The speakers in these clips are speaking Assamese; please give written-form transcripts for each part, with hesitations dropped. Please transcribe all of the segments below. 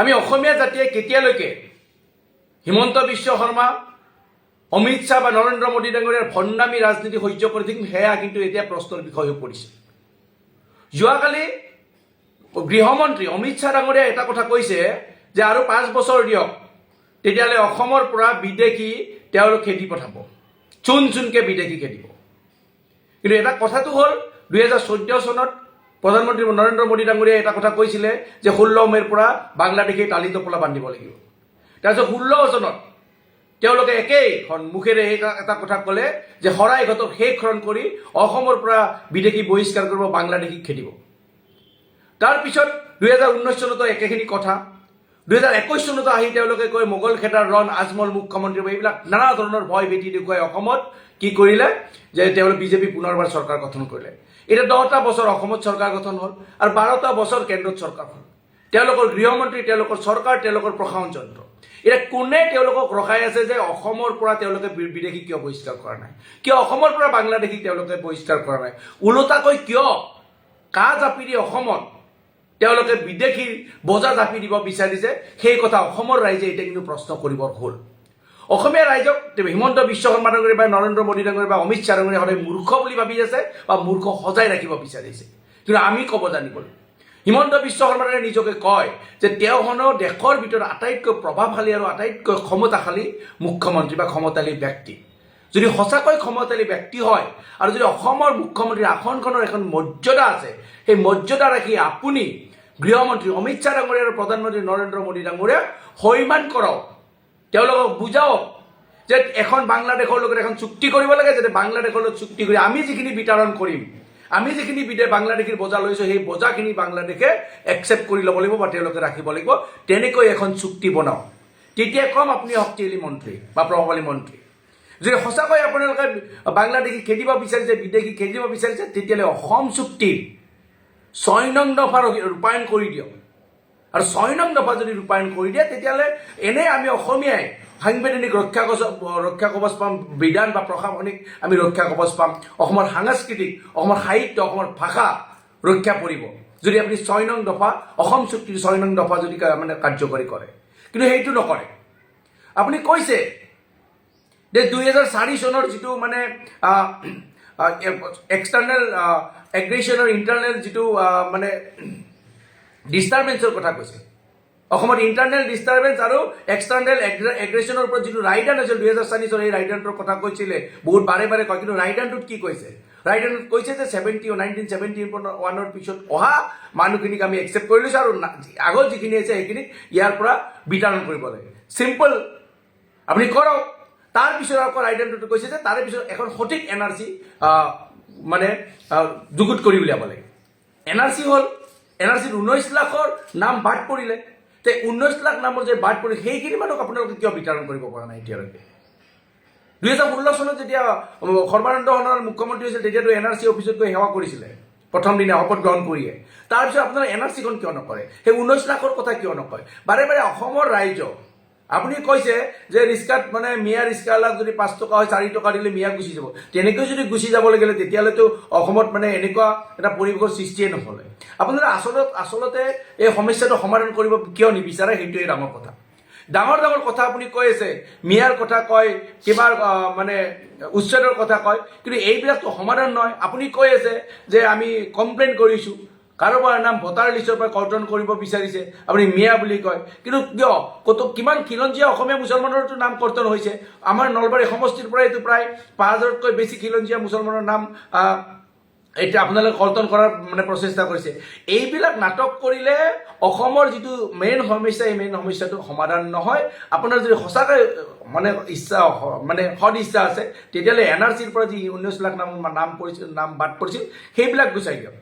আমি অসমীয়া জাতিয়ে কেতিয়ালৈকে হিমন্ত বিশ্ব শৰ্মা অমিত শ্বাহ বা নৰেন্দ্ৰ মোদী ডাঙৰীয়াৰ ভণ্ডামী ৰাজনীতি সহ্য কৰি থাকিম সেয়া কিন্তু এতিয়া প্ৰশ্নৰ বিষয় হৈ পৰিছে। যোৱাকালি গৃহমন্ত্ৰী অমিত শ্বাহ ডাঙৰীয়াই এটা কথা কৈছে যে আৰু 5 বছৰ দিয়ক, তেতিয়াহ'লে অসমৰ পৰা বিদেশী তেওঁলোক খেদি পঠাব, চুনকে বিদেশী খেদিব। কিন্তু এটা কথাটো হ'ল 2014 চনত প্ৰধানমন্ত্ৰী নৰেন্দ্ৰ মোদী ডাঙৰীয়াই এটা কথা কৈছিলে যে 16 মে'ৰ পৰা বাংলাদেশে তালি টোপোলা বান্ধিব লাগিব। তাৰপিছত 16 চনত তেওঁলোকে একেই মুখেৰে এটা কথা ক'লে যে শৰাইঘাটক শেষৰণ কৰি অসমৰ পৰা বিদেশী বহিষ্কাৰ কৰিব, বাংলাদেশীক খেদিব। তাৰপিছত 2019 চনতো একেখিনি কথা, 2021 চনতো আহি তেওঁলোকে কয় মোগল খেদাৰ ৰণ আজমল মুখ্যমন্ত্ৰী, এইবিলাক নানা ধৰণৰ ভয় ভীতি দেখুৱাই অসমত কি কৰিলে যে তেওঁলোকে বিজেপি পুনৰবাৰ চৰকাৰ গঠন কৰিলে। এতিয়া 10টা বছৰ অসমত চৰকাৰ গঠন হ'ল আৰু 12টা বছৰ কেন্দ্ৰত চৰকাৰ হ'ল। তেওঁলোকৰ গৃহমন্ত্ৰী, তেওঁলোকৰ চৰকাৰ, তেওঁলোকৰ প্ৰশাসন যন্ত্ৰ। এতিয়া কোনে তেওঁলোকক ৰখাই আছে যে অসমৰ পৰা তেওঁলোকে বিদেশী কিয় বহিষ্কাৰ কৰা নাই, কিয় অসমৰ পৰা বাংলাদেশী তেওঁলোকে বহিষ্কাৰ কৰা নাই, ওলোটাকৈ কিয় কাহ জাপি দি অসমত তেওঁলোকে বিদেশীৰ বজা জাপি দিব বিচাৰিছে, সেই কথা অসমৰ ৰাইজে এতিয়া কিন্তু প্ৰশ্ন কৰিব হ'ল। অসমীয়া ৰাইজক হিমন্ত বিশ্ব শৰ্মা ডাঙৰীয়া বা নৰেন্দ্ৰ মোদী ডাঙৰীয়া বা অমিত শ্বাহ ডাঙৰীয়া সদায় মূৰ্খ বুলি ভাবি আছে বা মূৰ্খ সজাই ৰাখিব বিচাৰিছে। কিন্তু আমি ক'ব জানিব, হিমন্ত বিশ্ব শৰ্মা ডাঙৰীয়াই নিজকে কয় যে তেওঁখনো দেশৰ ভিতৰত আটাইতকৈ প্ৰভাৱশালী আৰু আটাইতকৈ ক্ষমতাশালী মুখ্যমন্ত্ৰী বা ক্ষমতাশালী ব্যক্তি। যদি সঁচাকৈ ক্ষমতাশালী ব্যক্তি হয় আৰু যদি অসমৰ মুখ্যমন্ত্ৰীৰ আসনখনৰ এখন মৰ্যাদা আছে, সেই মৰ্যাদা ৰাখি আপুনি গৃহমন্ত্ৰী অমিত শ্বাহ ডাঙৰীয়া আৰু প্ৰধানমন্ত্ৰী নৰেন্দ্ৰ মোদী ডাঙৰীয়াক সন্মান কৰক, তেওঁলোকক বুজাওক যে এখন বাংলাদেশৰ লগত এখন চুক্তি কৰিব লাগে, যাতে বাংলাদেশৰ লগত চুক্তি কৰি আমি যিখিনি বিতৰণ কৰিম, আমি যিখিনি বাংলাদেশীৰ বজা লৈছোঁ, সেই বজাখিনি বাংলাদেশে একচেপ্ট কৰি ল'ব লাগিব বা তেওঁলোকে ৰাখিব লাগিব। তেনেকৈ এখন চুক্তি বনাওক, তেতিয়া কম আপুনি শক্তিশালী মন্ত্ৰী বা প্ৰভাৱশালী মন্ত্ৰী। যদি সঁচাকৈ আপোনালোকে বাংলাদেশী খেদিব বিচাৰিছে, বিদেশী খেদিব বিচাৰিছে, তেতিয়াহ'লে অসম চুক্তিৰ 6 নং দফা ৰূপায়ণ কৰি দিয়ক। আৰু 6 নং দফা যদি ৰূপায়ণ কৰি দিয়ে, তেতিয়াহ'লে এনে আমি অসমীয়াই সাংবিধানিক ৰক্ষা কৱচ পাম, বিধান বা প্ৰশাসনিক আমি ৰক্ষা কৱচ পাম, অসমৰ সাংস্কৃতিক, অসমৰ সাহিত্য, অসমৰ ভাষা ৰক্ষা পৰিব যদি আপুনি 6 নং দফা অসম চুক্তিৰ 6 নং দফা যদি মানে কাৰ্যকৰী কৰে। কিন্তু সেইটো নকৰে। আপুনি কৈছে যে 2004 চনৰ যিটো মানে এক্সটাৰ্নেল এগ্ৰেশ্যন আৰু ইণ্টাৰনেল যিটো মানে ডিষ্টাৰ্বেঞ্চৰ কথা কৈছে, অসমত ইণ্টাৰনেল ডিষ্টাৰ্বেঞ্চ আৰু এক্সটাৰ্নেল এগ্ৰেশ্যনৰ ওপৰত যিটো ৰায়দান হৈছিল 2004 চনৰ, এই ৰায়দানটোৰ কথা কৈছিলে, বহুত বাৰে বাৰে কয়। কিন্তু ৰায়দানটোত কি কৈছে? ৰায়দানটোত কৈছে যে 1971 পিছত অহা মানুহখিনিক আমি একচেপ্ট কৰি লৈছোঁ আৰু আগত যিখিনি আছে সেইখিনিক ইয়াৰ পৰা বিতৰণ কৰিব লাগে। চিম্পল, আপুনি কৰক। তাৰপিছত আকৌ ৰায়দানটোত কৈছে যে তাৰে পিছত এখন সঠিক NRC মানে যুগুত কৰি উলিয়াব লাগে। NRC হ'ল, NRCত 19 লাখৰ নাম বাদ পৰিলে। তে 19 লাখ নামৰ যে বাদ পৰিলে, সেইখিনি মানুহক আপোনালোকে কিয় বিতৰণ কৰিব পৰা নাই এতিয়ালৈকে? 2016 চনত যেতিয়া সৰ্বানন্দ সোণোৱাল মুখ্যমন্ত্ৰী হৈছিল, তেতিয়াতো NRC অফিচত গৈ সেৱা কৰিছিলে প্ৰথম দিনা শপত গ্ৰহণ কৰিয়ে। তাৰপিছত আপোনাৰ NRCখন কিয় নকৰে? সেই 19 লাখৰ কথা কিয় নকয়? বাৰে বাৰে অসমৰ ৰাইজক আপুনি কৈছে যে ৰিক্সাত মানে মিয়া ৰিক্সাৱালাক যদি 5 টকা হয় 4 টকা দিলে মিয়া গুচি যাব। তেনেকৈ যদি গুচি যাব লাগিলে তেতিয়াহ'লেতো অসমত মানে এনেকুৱা এটা পৰিৱেশৰ সৃষ্টিয়ে নহ'লে। আপোনালোকে আচলতে এই সমস্যাটো সমাধান কৰিব কিয় নিবিচাৰে, সেইটোৱে ডাঙৰ কথা। ডাঙৰ ডাঙৰ কথা আপুনি কৈ আছে, মিয়াৰ কথা কয়, কিবা মানে উচ্ছেদৰ কথা কয়, কিন্তু এইবিলাকতো সমাধান নহয়। আপুনি কৈ আছে যে আমি কমপ্লেইন কৰিছোঁ, কাৰোবাৰ নাম ভোটাৰ লিষ্টৰ পৰা কৰ্তন কৰিব বিচাৰিছে, আপুনি মিয়া বুলি কয়। কিন্তু কিয় কিমান খিলঞ্জীয়া অসমীয়া মুছলমানৰতো নাম কৰ্তন হৈছে। আমাৰ নলবাৰী সমষ্টিৰ পৰাইতো প্ৰায় 5000তকৈ বেছি খিলঞ্জীয়া মুছলমানৰ নাম এতিয়া আপোনালোকে কৰ্তন কৰাৰ মানে প্ৰচেষ্টা কৰিছে। এইবিলাক নাটক কৰিলে অসমৰ যিটো মেইন সমস্যা, এই মেইন সমস্যাটো সমাধান নহয়। আপোনাৰ যদি সঁচাকৈ মানে ইচ্ছা মানে সদ ইচ্ছা আছে, তেতিয়াহ'লে NRCৰ পৰা যি 19 লাখ নাম বাদ পৰিছিল, সেইবিলাক গুচাই দিয়ক।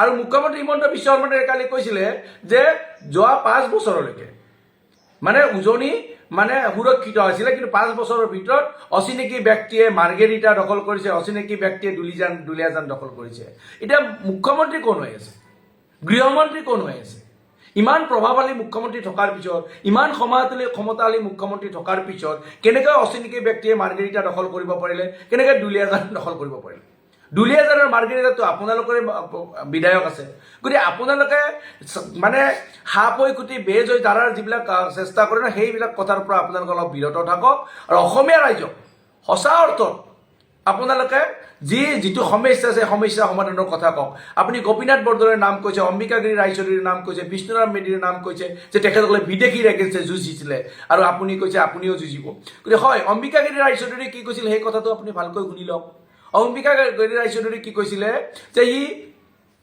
আৰু মুখ্যমন্ত্ৰী হিমন্ত বিশ্ব শৰ্মাই কালি কৈছিলে যে যোৱা 5 বছৰলৈকে মানে উজনি মানে সুৰক্ষিত হৈছিলে, কিন্তু 5 বছৰৰ ভিতৰত অচিনাকি ব্যক্তিয়ে মাৰ্গেৰিটা দখল কৰিছে, অচিনাকি ব্যক্তিয়ে দুলিয়াজান দখল কৰিছে। এতিয়া মুখ্যমন্ত্ৰী কোন হৈ আছে? গৃহমন্ত্ৰী কোন হৈ আছে? ইমান প্ৰভাৱশালী মুখ্যমন্ত্ৰী থকাৰ পিছত, ইমান ক্ষমতাশালী মুখ্যমন্ত্ৰী থকাৰ পিছত কেনেকৈ অচিনাকি ব্যক্তিয়ে মাৰ্গেৰিটা দখল কৰিব পাৰিলে, কেনেকৈ দুলিয়াজান দখল কৰিব পাৰিলে? দুলীয়াজানৰ মাৰ্ঘেৰিটাতো আপোনালোকৰে বিধায়ক আছে গতিকে আপোনালোকে মানে সাপ হৈ কুটি বেজ হৈ দাৰাৰ যিবিলাক চেষ্টা কৰে ন সেইবিলাক কথাৰ পৰা আপোনালোকে অলপ বিৰত থাকক আৰু অসমীয়া ৰাইজক সঁচা অৰ্থত আপোনালোকে যিটো সমস্যা আছে সমস্যা সমাধানৰ কথা কওক আপুনি গোপীনাথ বৰদলৈৰ নাম কৈছে অম্বিকাগিৰি ৰায়চৌধুৰীৰ নাম কৈছে বিষ্ণুৰাম মেধিৰ নাম কৈছে যে তেখেতসকলে বিদেশীৰ এগেইনষ্টে যুঁজিছিলে আৰু আপুনি কৈছে আপুনিও যুঁজিব গতিকে হয় অম্বিকাগিৰি ৰায়চৌধুৰী কি কৈছিল সেই কথাটো আপুনি ভালকৈ শুনি লওক অম্বিকাগিৰি ৰায়চৌধুৰী কি কৈছিলে যে ই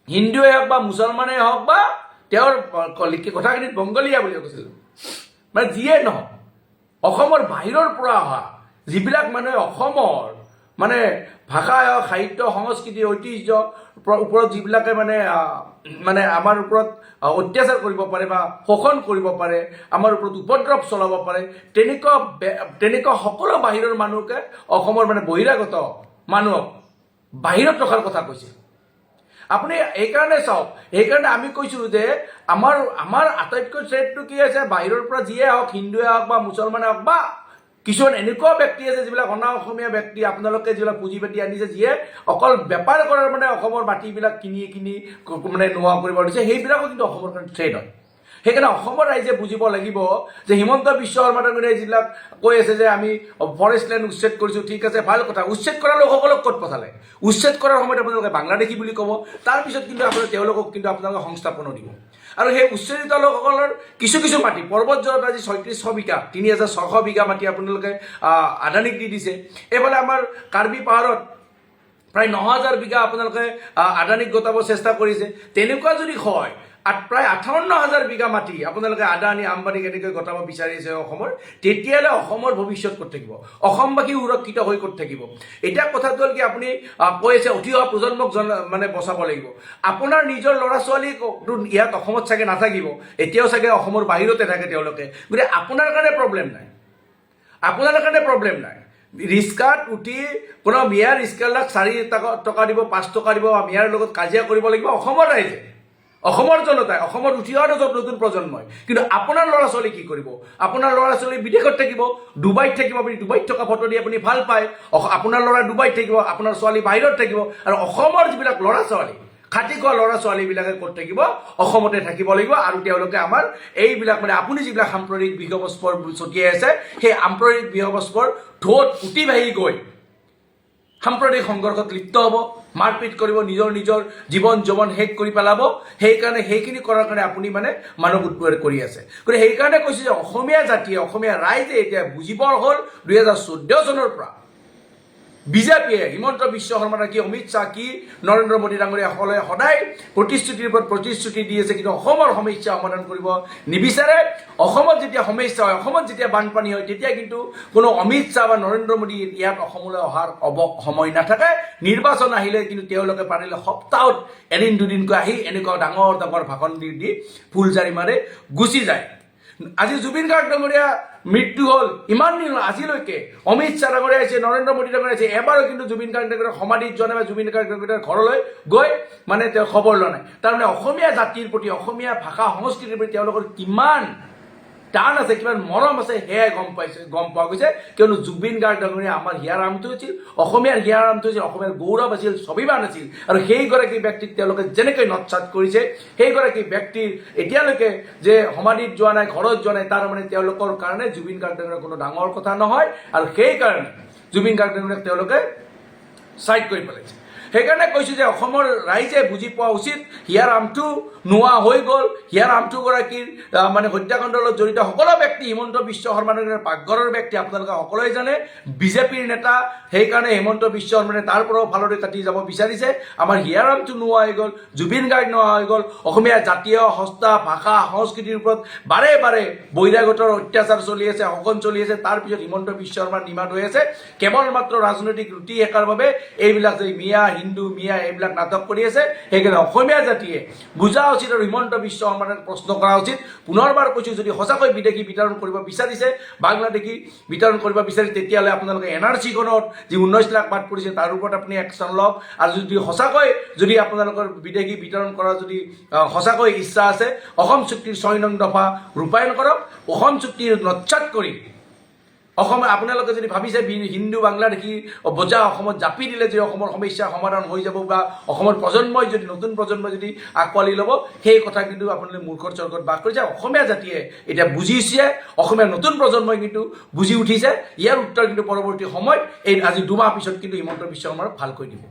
হিন্দুৱে হওক বা মুছলমানেই হওক বা তেওঁৰ কথাখিনিত বংগলীয়া বুলি কৈছিল মানে যিয়ে নহওক অসমৰ বাহিৰৰ পৰা অহা যিবিলাক মানুহে অসমৰ মানে ভাষা সাহিত্য সংস্কৃতি ঐতিহ্য ওপৰত যিবিলাকে মানে আমাৰ ওপৰত অত্যাচাৰ কৰিব পাৰে বা শোষণ কৰিব পাৰে আমাৰ ওপৰত উপদ্ৰৱ চলাব পাৰে তেনেকুৱা সকলো বাহিৰৰ মানুহকে অসমৰ মানে বহিৰাগত মানুহক বাহিৰত ৰখাৰ কথা কৈছে আপুনি এইকাৰণে চাওক সেইকাৰণে আমি কৈছোঁ যে আমাৰ আটাইতকৈ থ্ৰেটটো কি আছে বাহিৰৰ পৰা যিয়ে হওক হিন্দুৱে হওক বা মুছলমানে হওক বা কিছুমান এনেকুৱা ব্যক্তি আছে যিবিলাক অনা অসমীয়া ব্যক্তি আপোনালোকে যিবিলাক পুঁজি পাতি আনিছে যিয়ে অকল বেপাৰ কৰাৰ মানে অসমৰ মাটিবিলাক কিনি মানে নোহোৱা কৰিব দিছে সেইবিলাকো কিন্তু অসমৰ কাৰণে থ্ৰেট হয় সেইকাৰণে অসমৰ ৰাইজে বুজিব লাগিব যে হিমন্ত বিশ্ব শৰ্মা ডাঙৰীয়াই যিবিলাক কৈ আছে যে আমি ফৰেষ্ট লেণ্ড উচ্ছেদ কৰিছোঁ ঠিক আছে ভাল কথা উচ্ছেদ কৰা লোকসকলক ক'ত পঠালে উচ্ছেদ কৰাৰ সময়ত আপোনালোকে বাংলাদেশী বুলি ক'ব তাৰপিছত কিন্তু আপোনালোকে তেওঁলোকক কিন্তু আপোনালোকে সংস্থাপনো দিব আৰু সেই উচ্ছেদিত লোকসকলৰ কিছু মাটি পৰ্বতজত আজি ৩৬০০ বিঘা ৩৬০০ বিঘা মাটি আপোনালোকে আদানীক দি দিছে এইফালে আমাৰ কাৰ্বি পাহাৰত প্ৰায় ৯,০০০ বিঘা আপোনালোকে আদানীক গতাব চেষ্টা কৰিছে তেনেকুৱা যদি হয় প্ৰায় ৫৮,০০০ বিঘা মাটি আপোনালোকে আদানী আম্বানীক এনেকৈ গতাব বিচাৰিছে অসমৰ তেতিয়াহ'লে অসমৰ ভৱিষ্যত ক'ত থাকিব অসমবাসী সুৰক্ষিত হৈ ক'ত থাকিব এতিয়া কথাটো হ'ল কি আপুনি কৈ আছে উঠি অহা প্ৰজন্মক মানে বচাব লাগিব আপোনাৰ নিজৰ ল'ৰা ছোৱালীটো ইয়াত অসমত চাগে নাথাকিব এতিয়াও চাগে অসমৰ বাহিৰতে থাকে তেওঁলোকে গতিকে আপোনাৰ কাৰণে প্ৰব্লেম নাই ৰিক্সাত উঠি কোনো মিয়াৰ ৰিক্সাবিলাক ৪ টকা দিব ৫ টকা দিব মিয়াৰ লগত কাজিয়া কৰিব লাগিব অসমৰ ৰাইজে অসমৰ জনতাই অসমৰ উঠি অহা নতুন প্ৰজন্মই কিন্তু আপোনাৰ ল'ৰা ছোৱালী কি কৰিব আপোনাৰ ল'ৰা ছোৱালী বিদেশত থাকিব ডুবাইত থাকিব আপুনি ডুবাইত থকা ফটো দি আপুনি ভাল পায় আপোনাৰ ল'ৰা ডুবাইত থাকিব আপোনাৰ ছোৱালী বাহিৰত থাকিব আৰু অসমৰ যিবিলাক ল'ৰা ছোৱালী খাটি খোৱা ল'ৰা ছোৱালীবিলাকে ক'ত থাকিব অসমতে থাকিব লাগিব আৰু তেওঁলোকে আমাৰ এইবিলাক মানে আপুনি যিবিলাক সাম্প্ৰদায়িক বিষয়বস্তুৰ ছটিয়াই আছে সেই সাম্প্ৰদায়িক বিষয়বস্তুৰ ঢৌত উটি ভাহি গৈ সাম্প্ৰদায়িক সংঘৰ্ষত লিপ্ত হ'ব মাৰপিট কৰিব নিজৰ জীৱন যৌৱন শেষ কৰি পেলাব সেইকাৰণে সেইখিনি কৰাৰ কাৰণে আপুনি মানে মানৱ উৎপীড়ন কৰি আছে গতিকে সেইকাৰণে কৈছোঁ যে অসমীয়া জাতিয়ে অসমীয়া ৰাইজে এতিয়া বুজিবৰ হ'ল ২০১৪ চনৰ পৰা বিজেপিয়ে হিমন্ত বিশ্ব শৰ্মা কি অমিত শ্বাহ কি নৰেন্দ্ৰ মোদী ডাঙৰীয়াসকলে সদায় প্ৰতিশ্ৰুতিৰ ওপৰত প্ৰতিশ্ৰুতি দি আছে কিন্তু অসমৰ সমস্যা সমাধান কৰিব নিবিচাৰে অসমত যেতিয়া সমস্যা হয় অসমত যেতিয়া বানপানী হয় তেতিয়া কিন্তু কোনো অমিত শ্বাহ বা নৰেন্দ্ৰ মোদী ইয়াত অসমলৈ অহাৰ সময় নাথাকে নিৰ্বাচন আহিলে কিন্তু তেওঁলোকে পাৰিলে সপ্তাহত এদিন দুদিনকৈ আহি এনেকুৱা ডাঙৰ ভাষণ দি ফুলজাৰি মাৰে গুচি যায় আজি জুবিন গাৰ্গ ডাঙৰীয়া মৃত্যু হ'ল ইমান দিন আজিলৈকে অমিত শ্বাহ ডাঙৰীয়া আহিছে নৰেন্দ্ৰ মোদী ডাঙৰীয়া আহিছে এবাৰো কিন্তু জুবিন গাৰ্গ ডাঙৰীয়াৰ সমাধিত যোৱা নাই বা জুবিন গাৰ্গ ডাঙৰীয়াৰ ঘৰলৈ গৈ মানে তেওঁ খবৰ লোৱা নাই তাৰমানে অসমীয়া জাতিৰ প্ৰতি অসমীয়া ভাষা সংস্কৃতিৰ প্ৰতি তেওঁলোকৰ কিমান টান আছে কিমান মৰম আছে সেয়াই গম পোৱা গৈছে কিয়নো জুবিন গাৰ্গ ডাঙৰীয়া আমাৰ হিয়াৰ আমঠু আছিল অসমীয়াৰ হিয়াৰ আমঠু আছিল অসমীয়াৰ গৌৰৱ আছিল স্বাভিমান আছিল আৰু সেইগৰাকী ব্যক্তিক তেওঁলোকে যেনেকৈ নৎসাত কৰিছে সেইগৰাকী ব্যক্তিৰ এতিয়ালৈকে যে সমাধিত যোৱা নাই ঘৰত যোৱা নাই তাৰ মানে তেওঁলোকৰ কাৰণে জুবিন গাৰ্গ ডাঙৰীয়া কোনো ডাঙৰ কথা নহয় আৰু সেইকাৰণে জুবিন গাৰ্গ ডাঙৰীয়াক তেওঁলোকে ছাইড কৰি পেলাইছে সেইকাৰণে কৈছোঁ যে অসমৰ ৰাইজে বুজি পোৱা উচিত হিয়াৰ আমঠু নোহোৱা হৈ গ'ল হিয়াৰ আমঠুগৰাকীৰ মানে হত্যাকাণ্ডৰ লগত জড়িত সকলো ব্যক্তি হিমন্ত বিশ্ব শৰ্মা ডাঙৰীয়াৰ পাকঘৰৰ ব্যক্তি আপোনালোকে সকলোৱে জানে বিজেপিৰ নেতা সেইকাৰণে হিমন্ত বিশ্ব শৰ্মাই তাৰ পৰাও ফালৰি কাটি যাব বিচাৰিছে আমাৰ হিয়াৰ আমঠু নোহোৱা হৈ গ'ল জুবিন গাৰ্গ নোহোৱা হৈ গ'ল অসমীয়া জাতীয় সত্তা ভাষা সংস্কৃতিৰ ওপৰত বাৰে বহিৰাগতৰ অত্যাচাৰ চলি আছে শোষণ চলি আছে তাৰপিছত হিমন্ত বিশ্ব শৰ্মাৰ নিমাত হৈ আছে কেৱল মাত্ৰ ৰাজনৈতিক ৰুটি সেকাৰ বাবে এইবিলাক যে মিয়া হিন্দু মিয়া এইবিলাক নাটক কৰি আছে সেইকাৰণে অসমীয়া জাতিয়ে বুজা উচিত আৰু হিমন্ত বিশ্ব শৰ্মাক প্ৰশ্ন কৰা উচিত পুনৰবাৰ কৈছোঁ যদি সঁচাকৈ বিদেশী বিতৰণ কৰিব বিচাৰিছে বাংলাদেশী বিতৰণ কৰিব বিচাৰিছে তেতিয়াহ'লে আপোনালোকে NRC-খনত যি 19 লাখ বাদ পৰিছে তাৰ ওপৰত আপুনি একশ্যন লওক আৰু যদি আপোনালোকৰ বিদেশী বিতৰণ কৰা যদি সঁচাকৈ ইচ্ছা আছে অসম চুক্তিৰ 6 নং দফা ৰূপায়ণ কৰক অসম চুক্তিৰ নৎসাত কৰি অসমে আপোনালোকে যদি ভাবিছে হিন্দু বাংলাদেশী বজা অসমত জাপি দিলে যে অসমৰ সমস্যা সমাধান হৈ যাব বা অসমৰ প্ৰজন্মই যদি নতুন প্ৰজন্মই যদি আঁকোৱালি ল'ব সেই কথা কিন্তু আপোনালোকে মূৰ্খৰ স্বৰ্গত বাস কৰিছে অসমীয়া জাতিয়ে এতিয়া বুজিছে অসমীয়া নতুন প্ৰজন্মই কিন্তু বুজি উঠিছে ইয়াৰ উত্তৰ কিন্তু পৰৱৰ্তী সময়ত এই আজি 2 মাহ পিছত কিন্তু হিমন্ত বিশ্ব শৰ্মাক ভালকৈ দিব